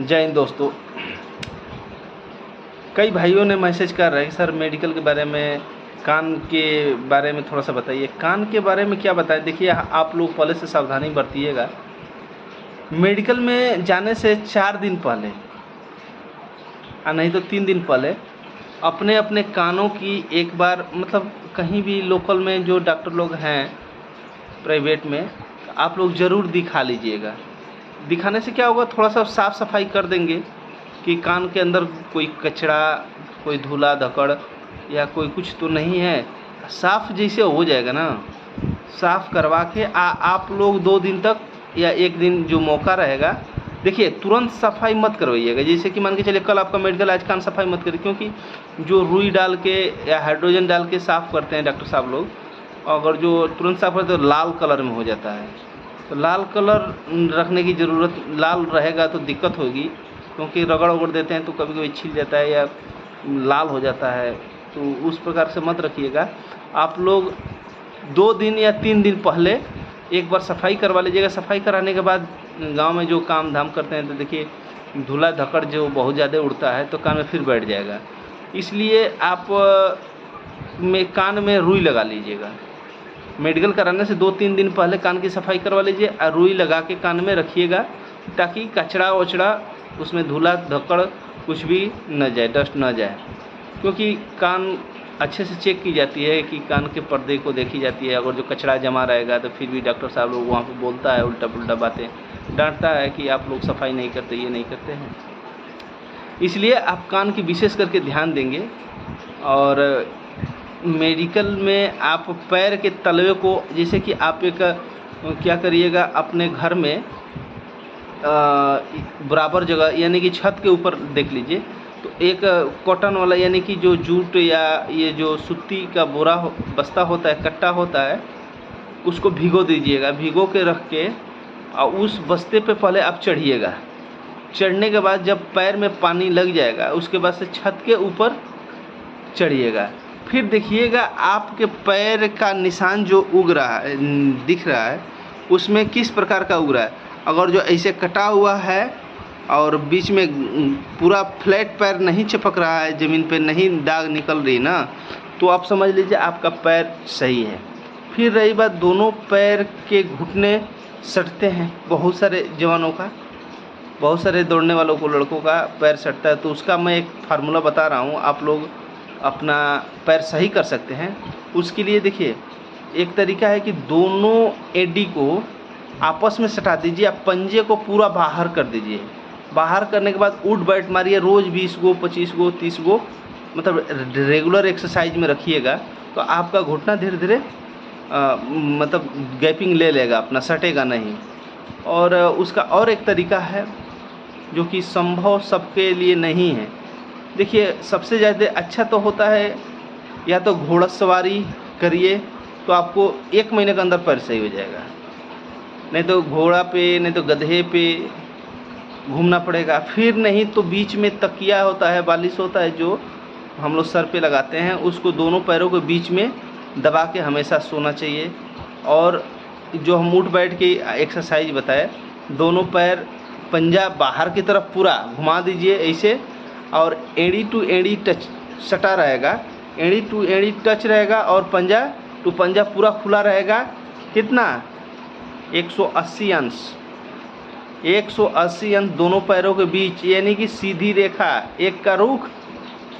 जय हिंद दोस्तों। कई भाइयों ने मैसेज कर रहे हैं सर मेडिकल के बारे में, कान के बारे में थोड़ा सा बताइए। कान के बारे में क्या बताएं? देखिए, आप लोग पहले से सावधानी बरतिएगा। मेडिकल में जाने से 4 दिन पहले नहीं तो 3 दिन पहले अपने अपने कानों की एक बार, मतलब कहीं भी लोकल में जो डॉक्टर लोग हैं प्राइवेट में, आप लोग ज़रूर दिखा लीजिएगा। दिखाने से क्या होगा, थोड़ा सा साफ़ सफाई कर देंगे कि कान के अंदर कोई कचरा, कोई धूला धकड़ या कोई कुछ तो नहीं है, साफ़ जैसे हो जाएगा ना। साफ़ करवा के आप लोग 2 दिन तक या 1 दिन जो मौका रहेगा, देखिए तुरंत सफाई मत करवाइएगा। जैसे कि मान के चलिए कल आपका मेडिकल, आज कान सफाई मत करिए, क्योंकि जो रुई डाल के या हाइड्रोजन डाल के साफ़ करते हैं डॉक्टर साहब लोग, अगर जो तुरंत साफ़ करते तो लाल कलर में हो जाता है। तो लाल कलर रखने की ज़रूरत, लाल रहेगा तो दिक्कत होगी, क्योंकि रगड़ उगड़ देते हैं तो कभी कभी छिल जाता है या लाल हो जाता है, तो उस प्रकार से मत रखिएगा। आप लोग 2 दिन या 3 दिन पहले एक बार सफाई करवा लीजिएगा। सफाई कराने के बाद गांव में जो काम धाम करते हैं तो देखिए धूला धकड़ जो बहुत ज़्यादा उड़ता है तो कान में फिर बैठ जाएगा। इसलिए आप कान में रुई लगा लीजिएगा। मेडिकल कराने से 2-3 दिन पहले कान की सफाई करवा लीजिए और रुई लगा के कान में रखिएगा, ताकि कचरा वचड़ा उसमें धूला धक्कड़ कुछ भी न जाए, डस्ट न जाए। क्योंकि कान अच्छे से चेक की जाती है कि कान के पर्दे को देखी जाती है। अगर जो कचरा जमा रहेगा तो फिर भी डॉक्टर साहब लोग वहाँ पे बोलता है उल्टा पुल्टा बातें, डांटता है कि आप लोग सफाई नहीं करते, ये नहीं करते हैं। इसलिए आप कान की विशेष करके ध्यान देंगे। और मेडिकल में आप पैर के तलवे को, जैसे कि आप एक क्या करिएगा, अपने घर में बराबर जगह यानी कि छत के ऊपर देख लीजिए, तो एक कॉटन वाला यानी कि जो जूट या ये जो सूती का बोरा बस्ता होता है, कट्टा होता है, उसको भिगो दीजिएगा। भिगो के रख के और उस बस्ते पे पहले आप चढ़िएगा। चढ़ने के बाद जब पैर में पानी लग जाएगा, उसके बाद से छत के ऊपर चढ़िएगा। फिर देखिएगा आपके पैर का निशान जो उग रहा है, दिख रहा है, उसमें किस प्रकार का उग रहा है। अगर जो ऐसे कटा हुआ है और बीच में पूरा फ्लैट पैर नहीं चिपक रहा है, ज़मीन पे नहीं दाग निकल रही ना, तो आप समझ लीजिए आपका पैर सही है। फिर रही बात, दोनों पैर के घुटने सटते हैं। बहुत सारे जवानों का, बहुत सारे दौड़ने वालों को, लड़कों का पैर सटता है। तो उसका मैं एक फार्मूला बता रहा हूँ, आप लोग अपना पैर सही कर सकते हैं। उसके लिए देखिए, एक तरीका है कि दोनों एडी को आपस में सटा दीजिए, आप पंजे को पूरा बाहर कर दीजिए। बाहर करने के बाद उठ बैठ मारिए, रोज़ 20 गो, 25 गो, 30 गो, मतलब रेगुलर एक्सरसाइज में रखिएगा। तो आपका घुटना धीरे धीरे मतलब गैपिंग ले लेगा, अपना सटेगा नहीं। और उसका और एक तरीका है जो कि संभव सबके लिए नहीं है। देखिए, सबसे ज़्यादा अच्छा तो होता है या तो घोड़सवारी करिए, तो आपको 1 महीने के अंदर पैर सही हो जाएगा। नहीं तो घोड़ा पे, नहीं तो गधे पे घूमना पड़ेगा। फिर नहीं तो बीच में तकिया होता है, बालिश होता है, जो हम लोग सर पे लगाते हैं, उसको दोनों पैरों के बीच में दबा के हमेशा सोना चाहिए। और जो हम उठ बैठ के एक्सरसाइज बताए, दोनों पैर पंजा बाहर की तरफ पूरा घुमा दीजिए ऐसे, और एड़ी टू एड़ी टच सटा रहेगा, एड़ी टू एड़ी टच रहेगा, और पंजा टू पंजा पूरा खुला रहेगा। कितना? 180 अंश, 180 अंश दोनों पैरों के बीच, यानी कि सीधी रेखा। एक का रुख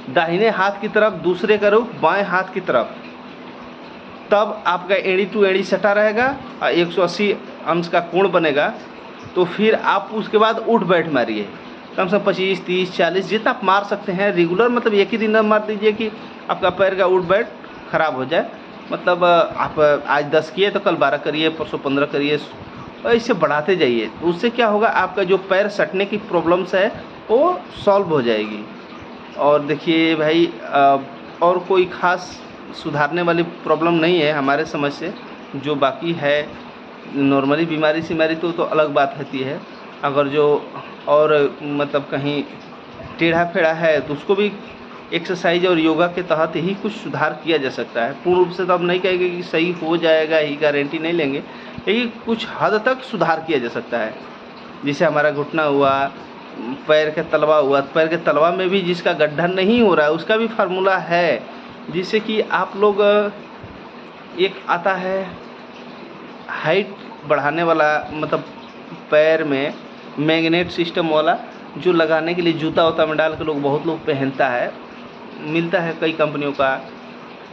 दाहिने हाथ की तरफ, दूसरे का रुख बाएं हाथ की तरफ, तब आपका एड़ी टू एड़ी सटा रहेगा और 180 अंश का कोण बनेगा। तो फिर आप उसके बाद उठ बैठ मारिए, कम से कम 25, 30, 40 जितना आप मार सकते हैं रेगुलर। मतलब एक ही दिन में मार दीजिए कि आपका पैर का उठ बैठ खराब हो जाए। मतलब आप आज 10 किए तो कल 12 करिए, परसों 15 करिए, और इससे बढ़ाते जाइए। तो उससे क्या होगा, आपका जो पैर सटने की प्रॉब्लम्स है वो सॉल्व हो जाएगी। और देखिए भाई, और कोई ख़ास सुधारने वाली प्रॉब्लम नहीं है हमारे समझ से। जो बाकी है नॉर्मली बीमारी सीमारी तो अलग बात होती है। अगर जो और मतलब कहीं टेढ़ा फेढ़ा है तो उसको भी एक्सरसाइज और योगा के तहत ही कुछ सुधार किया जा सकता है। पूर्ण रूप से तो आप नहीं कहेंगे कि सही हो जाएगा, ही गारंटी नहीं लेंगे, लेकिन कुछ हद तक सुधार किया जा सकता है। जैसे हमारा घुटना हुआ, पैर के तलवा हुआ, पैर के तलवा में भी जिसका गड्ढा नहीं हो रहा है उसका भी फार्मूला है, जिससे कि आप लोग एक आता है हाइट बढ़ाने वाला, मतलब पैर में मैग्नेट सिस्टम वाला जो लगाने के लिए जूता वूता में डाल के बहुत लोग पहनता है, मिलता है कई कंपनियों का।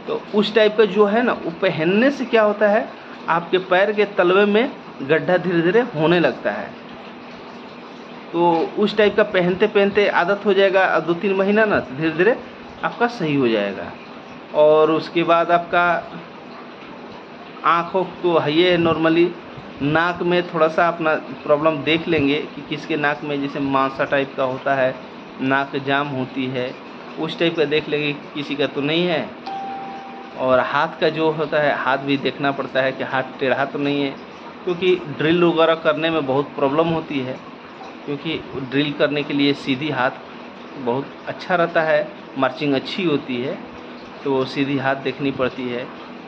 तो उस टाइप का जो है ना, वो पहनने से क्या होता है, आपके पैर के तलवे में गड्ढा धीरे धीरे होने लगता है। तो उस टाइप का पहनते पहनते आदत हो जाएगा, 2-3 महीना ना धीरे धीरे आपका सही हो जाएगा। और उसके बाद आपका आँखों तो है ही है, नॉर्मली नाक में थोड़ा सा अपना प्रॉब्लम देख लेंगे कि किसके नाक में जैसे मांसा टाइप का होता है, नाक जाम होती है, उस टाइप का देख लेंगे, किसी का तो नहीं है। और हाथ का जो होता है, हाथ भी देखना पड़ता है कि हाथ टेढ़ा तो नहीं है, क्योंकि ड्रिल वगैरह करने में बहुत प्रॉब्लम होती है, क्योंकि ड्रिल करने के लिए सीधी हाथ बहुत अच्छा रहता है, मार्चिंग अच्छी होती है, तो सीधी हाथ देखनी पड़ती है।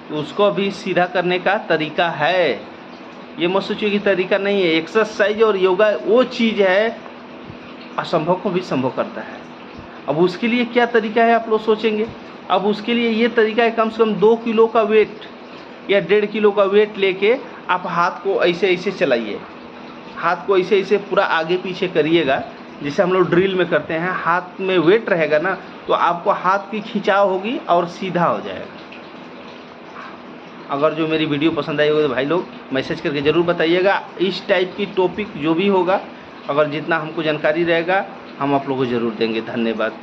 तो उसको भी सीधा करने का तरीका है, ये मत सोचिए कि तरीका नहीं है। एक्सरसाइज और योगा वो चीज़ है, असंभव को भी संभव करता है। अब उसके लिए क्या तरीका है आप लोग सोचेंगे। अब उसके लिए ये तरीका है, कम से कम 2 किलो का वेट या 1.5 किलो का वेट लेके आप हाथ को ऐसे ऐसे चलाइए, हाथ को ऐसे ऐसे पूरा आगे पीछे करिएगा, जैसे हम लोग ड्रिल में करते हैं। हाथ में वेट रहेगा ना, तो आपको हाथ की खिंचाव होगी और सीधा हो जाएगा। अगर जो मेरी वीडियो पसंद आई हो तो भाई लोग मैसेज करके ज़रूर बताइएगा। इस टाइप की टॉपिक जो भी होगा, अगर जितना हमको जानकारी रहेगा हम आप लोगों को ज़रूर देंगे। धन्यवाद।